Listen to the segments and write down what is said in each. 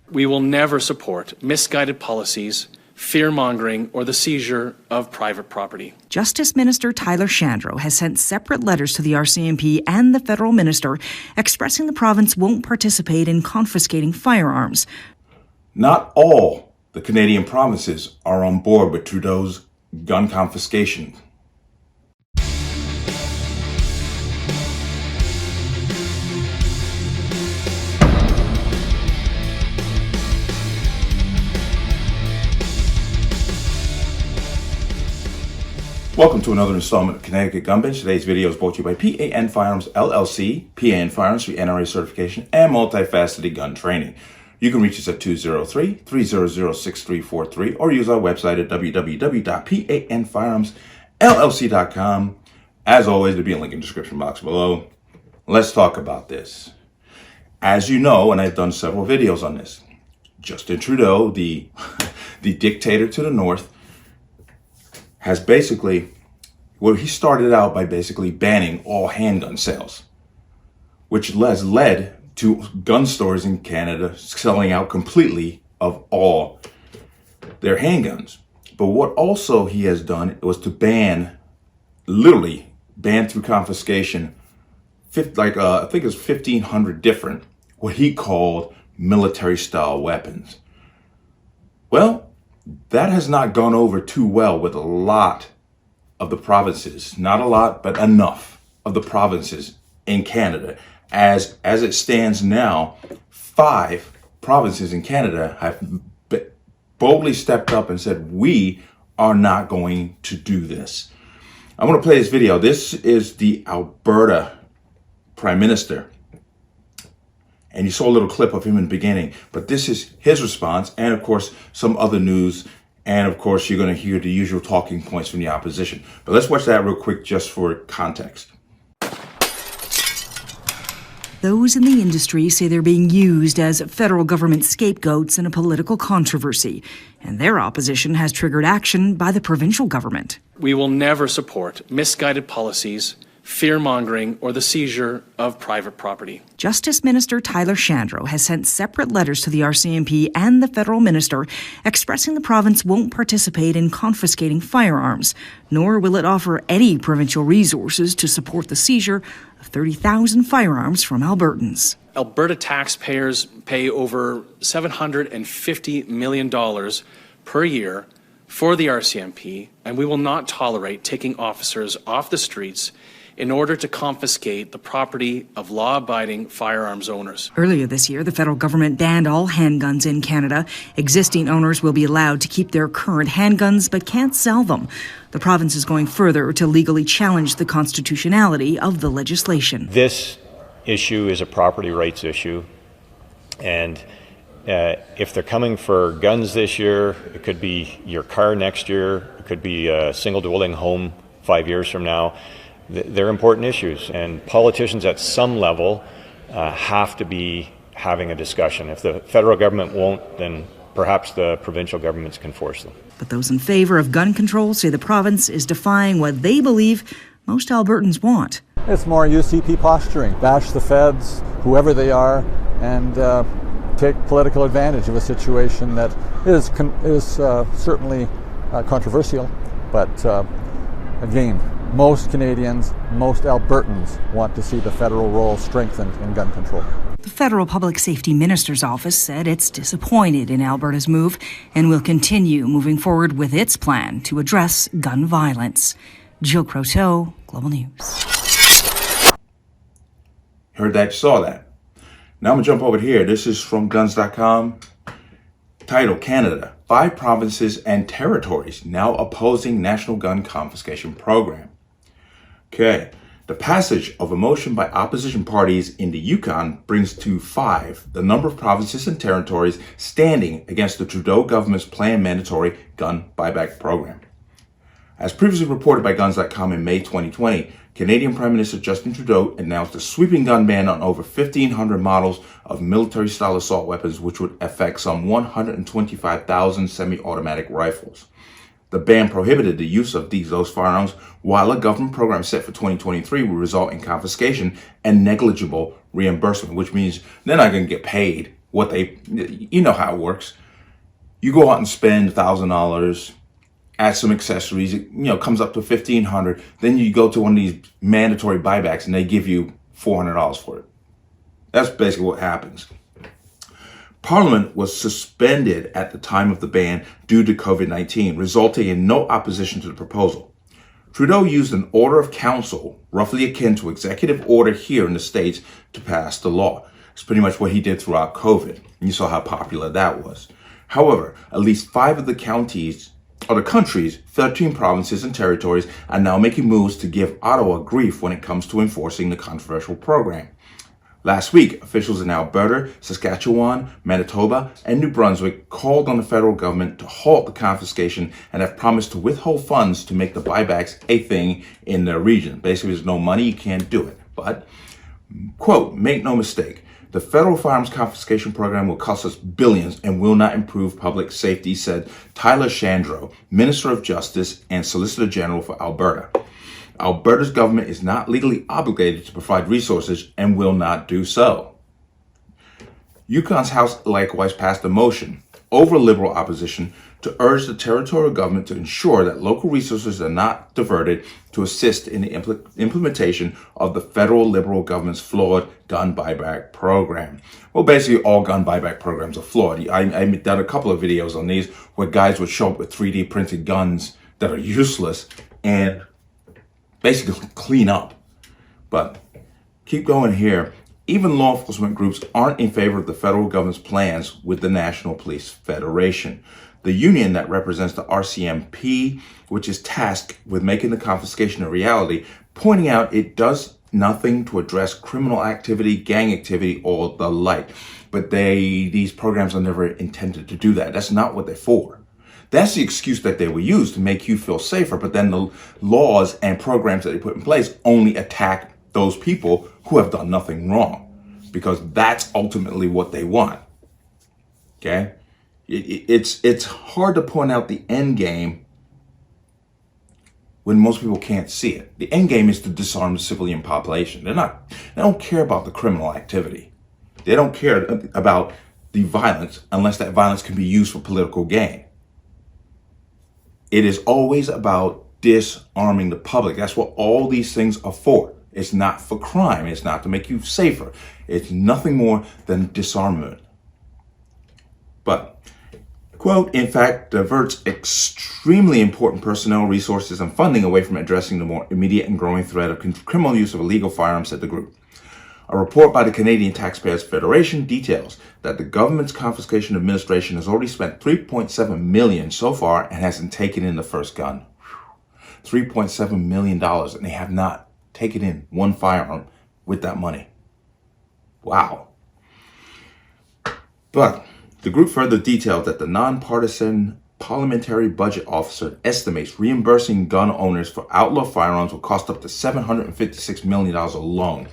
We will never support misguided policies, fear-mongering, or the seizure of private property. Justice Minister Tyler Shandro has sent separate letters to the RCMP and the federal minister expressing the province won't participate in confiscating firearms. Not all the Canadian provinces are on board with Trudeau's gun confiscation. Welcome to another installment of Connecticut Gun Bans. Today's video is brought to you by P.A.N. Firearms, LLC, P.A.N. Firearms for NRA certification and multifaceted gun training. You can reach us at 203-300-6343 or use our website at www.panfirearmsllc.com. As always, there'll be a link in the description box below. Let's talk about this. As you know, and I've done several videos on this, Justin Trudeau, the dictator to the north, has basically, well, he started out by basically banning all handgun sales, which has led to gun stores in Canada selling out completely of all their handguns. But what also he has done was to literally ban through confiscation, I think it was 1,500 different, what he called military style weapons. Well, that has not gone over too well with a lot of the provinces. Not a lot, but enough of the provinces in Canada. As it stands now, 5 provinces in Canada have boldly stepped up and said, we are not going to do this. I'm going to play this video. This is the Alberta Prime Minister. And you saw a little clip of him in the beginning, but this is his response, and of course, some other news, and of course, you're going to hear the usual talking points from the opposition. But let's watch that real quick just for context. Those in the industry say they're being used as federal government scapegoats in a political controversy, and their opposition has triggered action by the provincial government. We will never support misguided policies, fear-mongering, or the seizure of private property. Justice Minister Tyler Shandro has sent separate letters to the RCMP and the federal minister expressing the province won't participate in confiscating firearms, nor will it offer any provincial resources to support the seizure of 30,000 firearms from Albertans. Alberta taxpayers pay over $750 million per year for the RCMP, and we will not tolerate taking officers off the streets in order to confiscate the property of law-abiding firearms owners. Earlier this year, the federal government banned all handguns in Canada. Existing owners will be allowed to keep their current handguns but can't sell them. The province is going further to legally challenge the constitutionality of the legislation. This issue is a property rights issue, and if they're coming for guns this year, it could be your car next year, it could be a single-dwelling home 5 years from now. They're important issues, and politicians at some level have to be having a discussion. If the federal government won't, then perhaps the provincial governments can force them. But those in favor of gun control say the province is defying what they believe most Albertans want. It's more UCP posturing, bash the feds, whoever they are, and take political advantage of a situation that is certainly controversial, but again, most Canadians, most Albertans want to see the federal role strengthened in gun control. The Federal Public Safety Minister's office said it's disappointed in Alberta's move and will continue moving forward with its plan to address gun violence. Jill Croteau, Global News. Heard that, saw that. Now I'm going to jump over here. This is from guns.com. Title, Canada, 5 provinces and territories now opposing national gun confiscation program. Okay, the passage of a motion by opposition parties in the Yukon brings to 5 the number of provinces and territories standing against the Trudeau government's planned mandatory gun buyback program. As previously reported by Guns.com in May 2020, Canadian Prime Minister Justin Trudeau announced a sweeping gun ban on over 1,500 models of military-style assault weapons, which would affect some 125,000 semi-automatic rifles. The ban prohibited the use of those firearms, while a government program set for 2023 will result in confiscation and negligible reimbursement, which means they're not going to get paid you know how it works. You go out and spend $1,000, add some accessories, it comes up to $1,500. Then you go to one of these mandatory buybacks and they give you $400 for it. That's basically what happens. Parliament was suspended at the time of the ban due to COVID-19, resulting in no opposition to the proposal. Trudeau used an order of council, roughly akin to executive order here in the States, to pass the law. It's pretty much what he did throughout COVID. And you saw how popular that was. However, at least 5 of the counties, or the country's 13 provinces and territories, are now making moves to give Ottawa grief when it comes to enforcing the controversial program. Last week, officials in Alberta, Saskatchewan, Manitoba, and New Brunswick called on the federal government to halt the confiscation and have promised to withhold funds to make the buybacks a thing in their region. Basically, there's no money, you can't do it. But, quote, make no mistake, the federal firearms confiscation program will cost us billions and will not improve public safety, said Tyler Shandro, Minister of Justice and Solicitor General for Alberta. Alberta's government is not legally obligated to provide resources and will not do so. Yukon's House likewise passed a motion over Liberal opposition to urge the territorial government to ensure that local resources are not diverted to assist in the implementation of the federal Liberal government's flawed gun buyback program. Well, basically all gun buyback programs are flawed. I done a couple of videos on these where guys would show up with 3D printed guns that are useless and basically clean up. But keep going here. Even law enforcement groups aren't in favor of the federal government's plans with the National Police Federation, the union that represents the RCMP, which is tasked with making the confiscation a reality, pointing out it does nothing to address criminal activity, gang activity, or the like. But these programs are never intended to do that. That's not what they're for. That's the excuse that they will use to make you feel safer. But then the laws and programs that they put in place only attack those people who have done nothing wrong, because that's ultimately what they want. Okay? It's hard to point out the end game when most people can't see it. The end game is to disarm the civilian population. They don't care about the criminal activity. They don't care about the violence unless that violence can be used for political gain. It is always about disarming the public. That's what all these things are for. It's not for crime. It's not to make you safer. It's nothing more than disarmament. But, quote, in fact, diverts extremely important personnel, resources, and funding away from addressing the more immediate and growing threat of criminal use of illegal firearms, said the group. A report by the Canadian Taxpayers Federation details that the government's confiscation administration has already spent $3.7 million so far and hasn't taken in the first gun. $3.7 million, and they have not taken in one firearm with that money. Wow. But the group further detailed that the nonpartisan parliamentary budget officer estimates reimbursing gun owners for outlaw firearms will cost up to $756 million alone.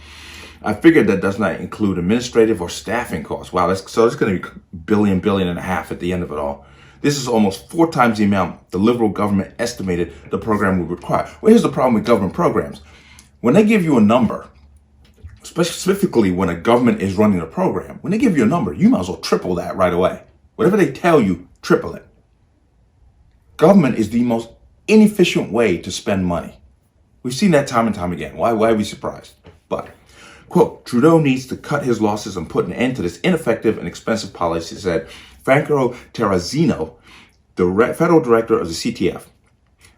I figured that does not include administrative or staffing costs. Wow, so it's going to be billion and a half at the end of it all. This is almost 4 times the amount the Liberal government estimated the program would require. Well, here's the problem with government programs. When they give you a number, specifically when a government is running a program, when they give you a number, you might as well triple that right away. Whatever they tell you, triple it. Government is the most inefficient way to spend money. We've seen that time and time again. Why are we surprised? But, quote, Trudeau needs to cut his losses and put an end to this ineffective and expensive policy, said Franco Terrazino, the federal director of the CTF.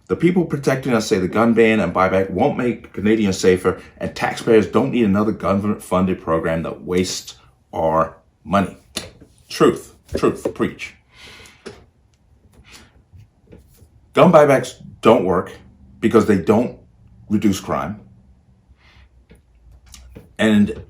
The people protecting us say the gun ban and buyback won't make Canadians safer, and taxpayers don't need another government-funded program that wastes our money. Truth, preach. Gun buybacks don't work because they don't reduce crime. And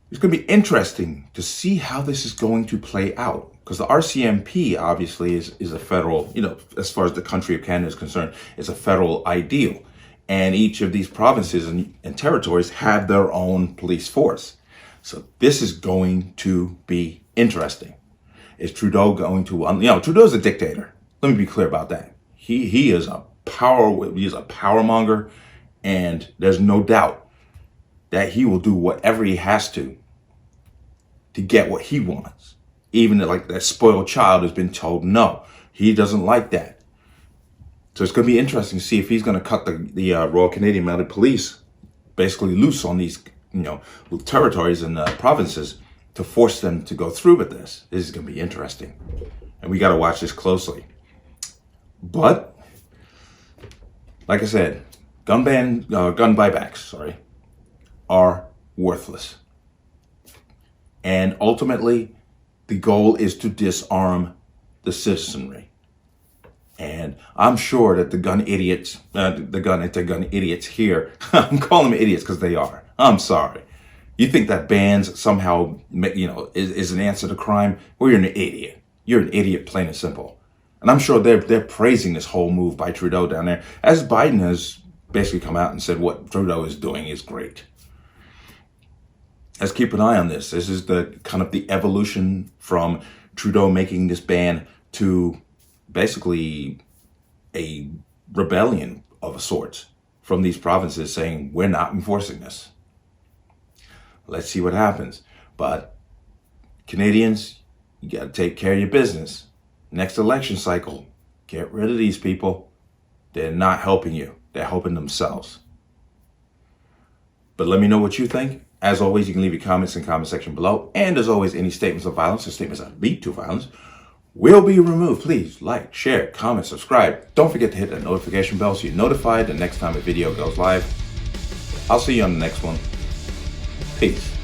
it's going to be interesting to see how this is going to play out, because the RCMP obviously is a federal, as far as the country of Canada is concerned, is a federal ideal. And each of these provinces and territories have their own police force. So this is going to be interesting. Is Trudeau going to, Trudeau's a dictator. Let me be clear about that. He is a power monger, and there's no doubt that he will do whatever he has to to get what he wants. Even like that spoiled child has been told no. He doesn't like that. So it's going to be interesting to see if he's going to cut the Royal Canadian Mounted Police basically loose on these, territories and provinces to force them to go through with this. This is going to be interesting. And we got to watch this closely. But, like I said, gun buybacks, are worthless. And ultimately, the goal is to disarm the citizenry. And I'm sure that the gun anti-gun idiots here, I'm calling them idiots because they are. I'm sorry. You think that bans somehow, is an answer to crime? Well, you're an idiot. You're an idiot, plain and simple. And I'm sure they're praising this whole move by Trudeau down there, as Biden has basically come out and said what Trudeau is doing is great. Let's keep an eye on this. This is the kind of the evolution from Trudeau making this ban to basically a rebellion of a sort from these provinces saying, we're not enforcing this. Let's see what happens. But Canadians, you got to take care of your business. Next election cycle, get rid of these people. They're not helping you. They're helping themselves. But let me know what you think. As always, you can leave your comments in the comment section below. And as always, any statements of violence or statements that lead to violence will be removed. Please like, share, comment, subscribe. Don't forget to hit that notification bell so you're notified the next time a video goes live. I'll see you on the next one. Peace.